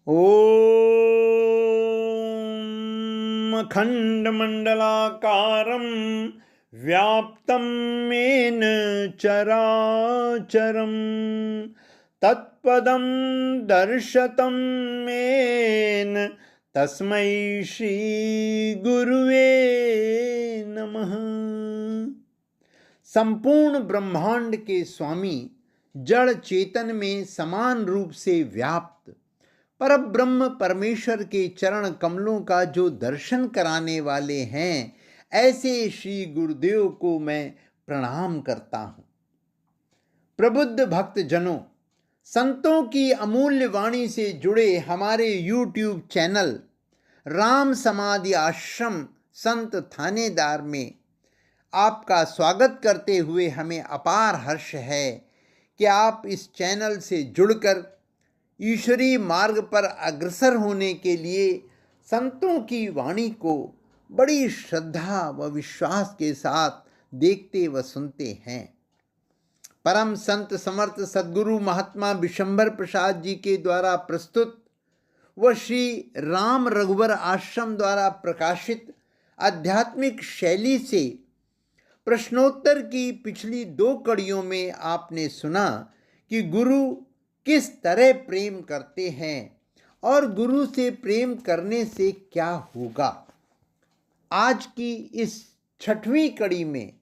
ॐ अखण्डमण्डलाकारं व्याप्तं येन चराचरं तत्पदं दर्शतं येन तस्मै श्रीगुरुवे नमः। संपूर्ण ब्रह्मांड के स्वामी, जड़ चेतन में समान रूप से व्याप्त परब्रह्म परमेश्वर के चरण कमलों का जो दर्शन कराने वाले हैं, ऐसे श्री गुरुदेव को मैं प्रणाम करता हूँ। प्रबुद्ध भक्त जनों, संतों की अमूल्य वाणी से जुड़े हमारे YouTube चैनल राम समाधि आश्रम संत थानेदार में आपका स्वागत करते हुए हमें अपार हर्ष है कि आप इस चैनल से जुड़कर ईश्वरीय मार्ग पर अग्रसर होने के लिए संतों की वाणी को बड़ी श्रद्धा व विश्वास के साथ देखते व सुनते हैं। परम संत समर्थ सद्गुरु महात्मा विशंबर प्रसाद जी के द्वारा प्रस्तुत व श्री राम रघुवर आश्रम द्वारा प्रकाशित आध्यात्मिक शैली से प्रश्नोत्तर की पिछली 2 कड़ियों में आपने सुना कि गुरु किस तरह प्रेम करते हैं और गुरु से प्रेम करने से क्या होगा। आज की इस 6वीं कड़ी में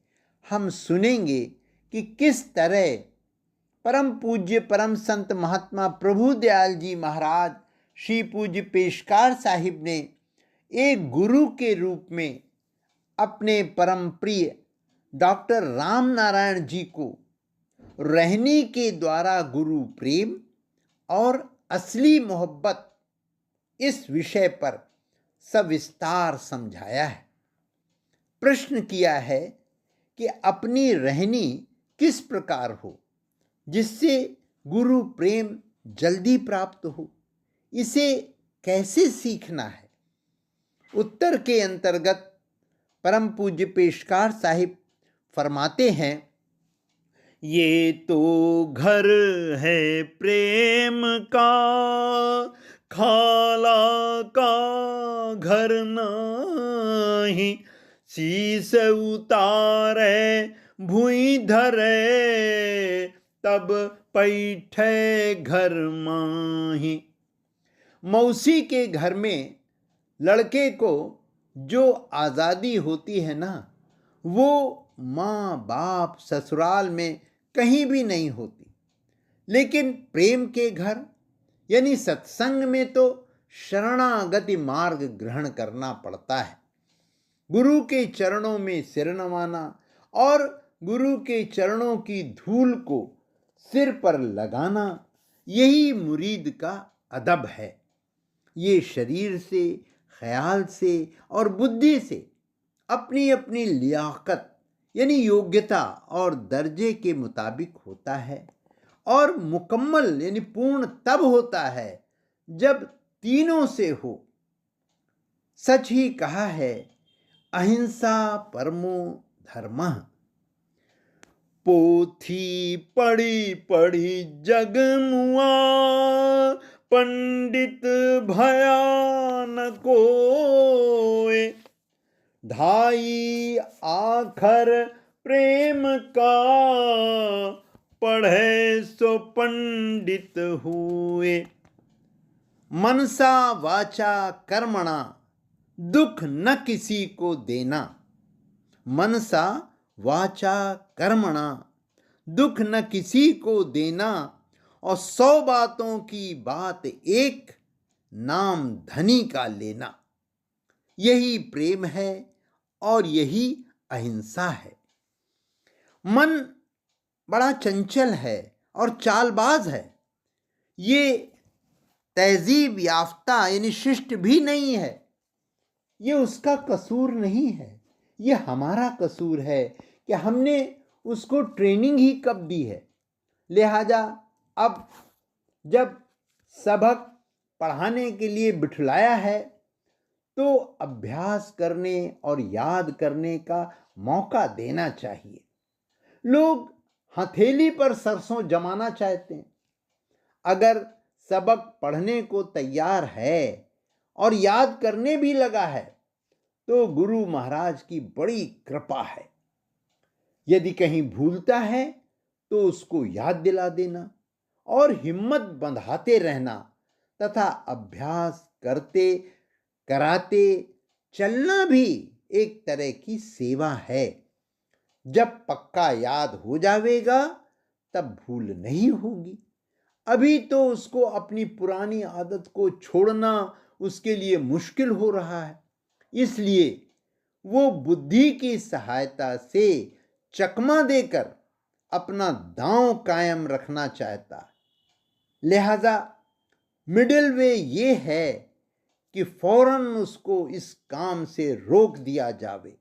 हम सुनेंगे कि किस तरह परम पूज्य परम संत महात्मा प्रभु दयाल जी महाराज श्री पूज्य पेशकार साहिब ने एक गुरु के रूप में अपने परम प्रिय डॉक्टर राम नारायण जी को रहनी के द्वारा गुरु प्रेम और असली मोहब्बत इस विषय पर सविस्तार समझाया है। प्रश्न किया है कि अपनी रहनी किस प्रकार हो जिससे गुरु प्रेम जल्दी प्राप्त हो, इसे कैसे सीखना है। उत्तर के अंतर्गत परम पूज्य पेशकार साहिब फरमाते हैं, ये तो घर है प्रेम का, खाला का घर नाही, शीस उतारे भुई धरे, तब पैठे घर माही। मौसी के घर में लड़के को जो आज़ादी होती है ना, वो माँ बाप ससुराल में कहीं भी नहीं होती। लेकिन प्रेम के घर यानी सत्संग में तो शरणागति मार्ग ग्रहण करना पड़ता है। गुरु के चरणों में सिर नवाना और गुरु के चरणों की धूल को सिर पर लगाना, यही मुरीद का अदब है। ये शरीर से, ख्याल से और बुद्धि से अपनी अपनी लियाकत यानी योग्यता और दर्जे के मुताबिक होता है और मुकम्मल यानी पूर्ण तब होता है जब तीनों से हो। सच ही कहा है, अहिंसा परमो धर्मः। पोथी पढ़ी पढ़ी जग मुआ, पंडित भया न कोय, ढाई आखर प्रेम का, पढ़े सो पंडित हुए। मनसा वाचा कर्मणा, दुख न किसी को देना। मनसा वाचा कर्मणा, दुख न किसी को देना, और 100 बातों की बात एक, नाम धनी का लेना। यही प्रेम है और यही अहिंसा है। मन बड़ा चंचल है और चालबाज है। ये तहजीब याफ्ता यानी शिष्ट भी नहीं है। ये उसका कसूर नहीं है, ये हमारा कसूर है कि हमने उसको ट्रेनिंग ही कब दी है। लिहाजा अब जब सबक पढ़ाने के लिए बिठलाया है तो अभ्यास करने और याद करने का मौका देना चाहिए। लोग हथेली पर सरसों जमाना चाहते हैं। अगर सबक पढ़ने को तैयार है और याद करने भी लगा है तो गुरु महाराज की बड़ी कृपा है। यदि कहीं भूलता है तो उसको याद दिला देना और हिम्मत बंधाते रहना तथा अभ्यास करते कराते चलना भी एक तरह की सेवा है। जब पक्का याद हो जाएगा तब भूल नहीं होगी। अभी तो उसको अपनी पुरानी आदत को छोड़ना उसके लिए मुश्किल हो रहा है, इसलिए वो बुद्धि की सहायता से चकमा देकर अपना दांव कायम रखना चाहता है। लिहाजा मिडिल वे ये है कि फौरन उसको इस काम से रोक दिया जावे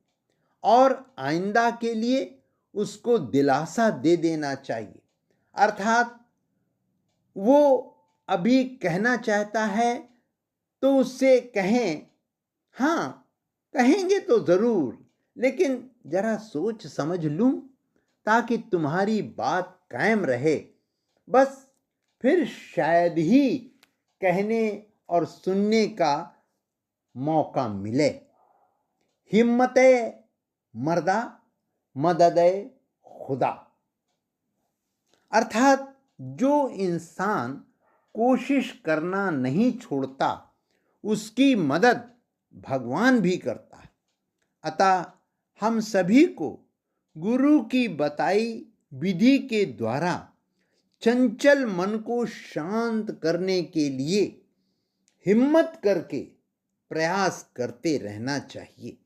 और आइंदा के लिए उसको दिलासा दे देना चाहिए। अर्थात वो अभी कहना चाहता है तो उससे कहें, हाँ कहेंगे तो ज़रूर, लेकिन ज़रा सोच समझ लूँ ताकि तुम्हारी बात कायम रहे। बस फिर शायद ही कहने और सुनने का मौका मिले। हिम्मत मर्दा मदद खुदा। अर्थात जो इंसान कोशिश करना नहीं छोड़ता उसकी मदद भगवान भी करता है। अतः हम सभी को गुरु की बताई विधि के द्वारा चंचल मन को शांत करने के लिए हिम्मत करके प्रयास करते रहना चाहिए।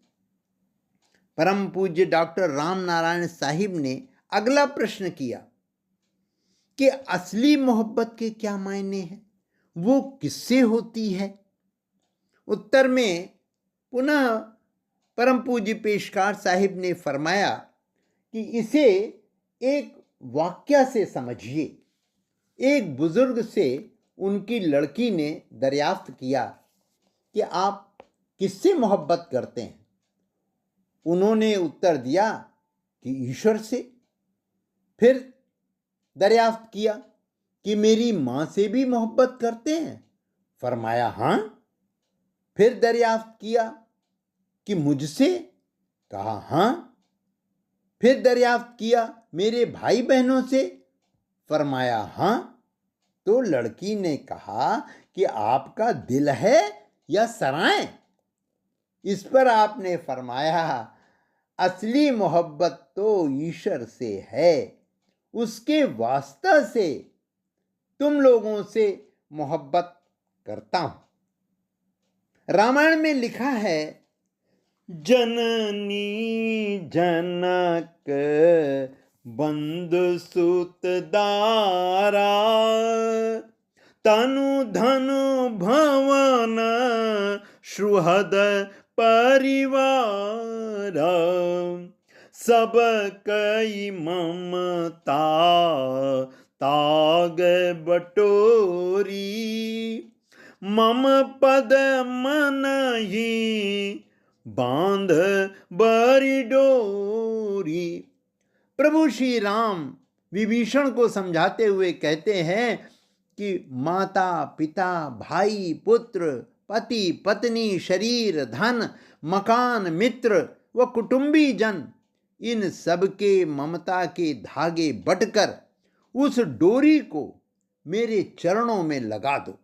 परम पूज्य डॉक्टर राम नारायण साहिब ने अगला प्रश्न किया कि असली मोहब्बत के क्या मायने हैं, वो किससे होती है। उत्तर में पुनः परम पूज्य पेशकार साहिब ने फरमाया कि इसे एक वाक्य से समझिए। एक बुजुर्ग से उनकी लड़की ने दरियाफ्त किया कि आप किससे मोहब्बत करते हैं। उन्होंने उत्तर दिया कि ईश्वर से। फिर दरियाफ्त किया कि मेरी माँ से भी मोहब्बत करते हैं। फरमाया हाँ। फिर दरियाफ्त किया कि मुझसे। कहा हाँ। फिर दरियाफ्त किया मेरे भाई बहनों से। फरमाया हाँ। तो लड़की ने कहा कि आपका दिल है या सराय। इस पर आपने फरमाया असली मोहब्बत तो ईश्वर से है, उसके वास्ता से तुम लोगों से मोहब्बत करता हूं। रामायण में लिखा है जननी जनक बंधु सुत दारा तनु धनु भवन सुहृद परिवार सब कई ममता ताग बटोरी मम पद मन ही बांध बरी डोरी। प्रभु श्री राम विभीषण को समझाते हुए कहते हैं कि माता पिता भाई पुत्र पति पत्नी शरीर धन मकान मित्र व कुटुंबी जन इन सब के ममता के धागे बटकर उस डोरी को मेरे चरणों में लगा दो।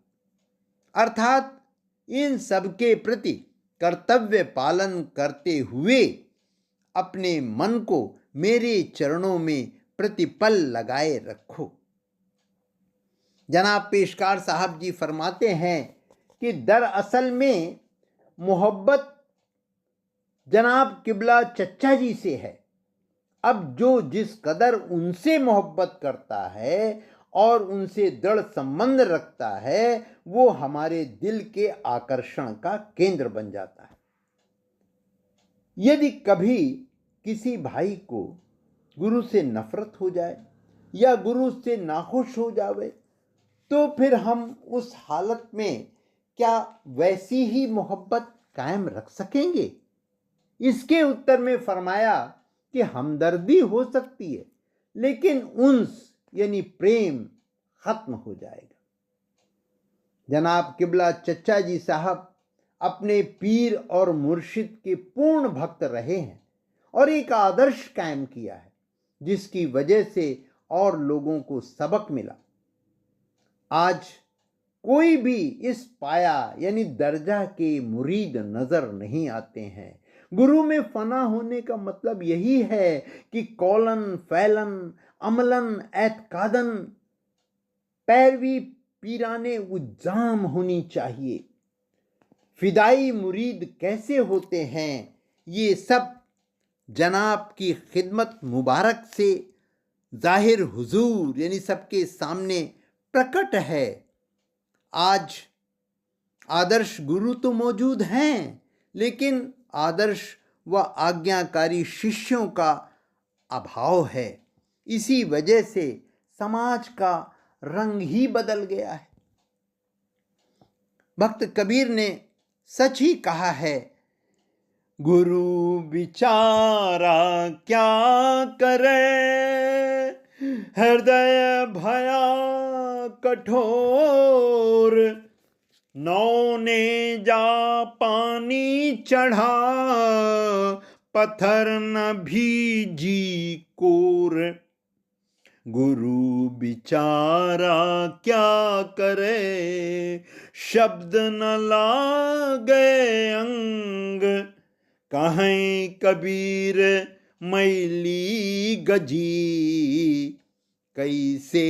अर्थात इन सब के प्रति कर्तव्य पालन करते हुए अपने मन को मेरे चरणों में प्रतिपल लगाए रखो। जनाब पेशकार साहब जी फरमाते हैं कि दरअसल में मोहब्बत जनाब किबला चच्चा जी से है। अब जो जिस कदर उनसे मोहब्बत करता है और उनसे दृढ़ संबंध रखता है वो हमारे दिल के आकर्षण का केंद्र बन जाता है। यदि कभी किसी भाई को गुरु से नफरत हो जाए या गुरु से नाखुश हो जाए तो फिर हम उस हालत में क्या वैसी ही मोहब्बत कायम रख सकेंगे। इसके उत्तर में फरमाया कि हमदर्दी हो सकती है लेकिन उन्स यानी प्रेम खत्म हो जाएगा। जनाब किबला चचा जी साहब अपने पीर और मुर्शिद के पूर्ण भक्त रहे हैं और एक आदर्श कायम किया है जिसकी वजह से और लोगों को सबक मिला। आज कोई भी इस पाया यानी दर्जा के मुरीद नजर नहीं आते हैं। गुरु में फना होने का मतलब यही है कि कौलन फैलन अमलन एतकादन पैरवी पीराने उज्जाम होनी चाहिए। फिदाई मुरीद कैसे होते हैं, ये सब जनाब की खिदमत मुबारक से जाहिर हुजूर यानी सबके सामने प्रकट है। आज आदर्श गुरु तो मौजूद हैं, लेकिन आदर्श व आज्ञाकारी शिष्यों का अभाव है। इसी वजह से समाज का रंग ही बदल गया है। भक्त कबीर ने सच ही कहा है, गुरु बिचारा क्या करे, हृदय भया कठोर, नौ ने जा पानी चढ़ा, पत्थर न भीजी कोर। गुरु बिचारा क्या करे, शब्द न लागे अंग, कहीं कबीर मैली गजी, कैसे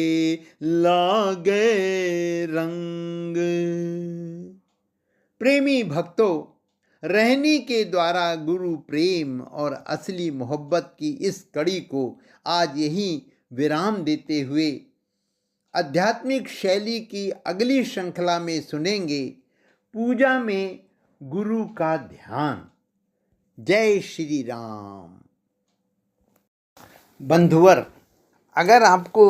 लागे रंग। प्रेमी भक्तों, रहनी के द्वारा गुरु प्रेम और असली मोहब्बत की इस कड़ी को आज यहीं विराम देते हुए आध्यात्मिक शैली की अगली श्रृंखला में सुनेंगे पूजा में गुरु का ध्यान। जय श्री राम। बंधुवर, अगर आपको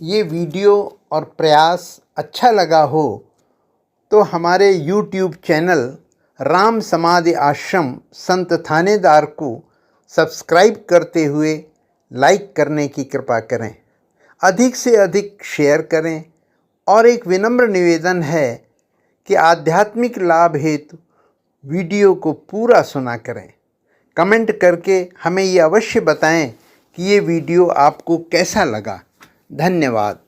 ये वीडियो और प्रयास अच्छा लगा हो तो हमारे YouTube चैनल राम समाधि आश्रम संत थानेदार को सब्सक्राइब करते हुए लाइक करने की कृपा करें, अधिक से अधिक शेयर करें और एक विनम्र निवेदन है कि आध्यात्मिक लाभ हेतु वीडियो को पूरा सुना करें। कमेंट करके हमें ये अवश्य बताएं कि ये वीडियो आपको कैसा लगा। धन्यवाद।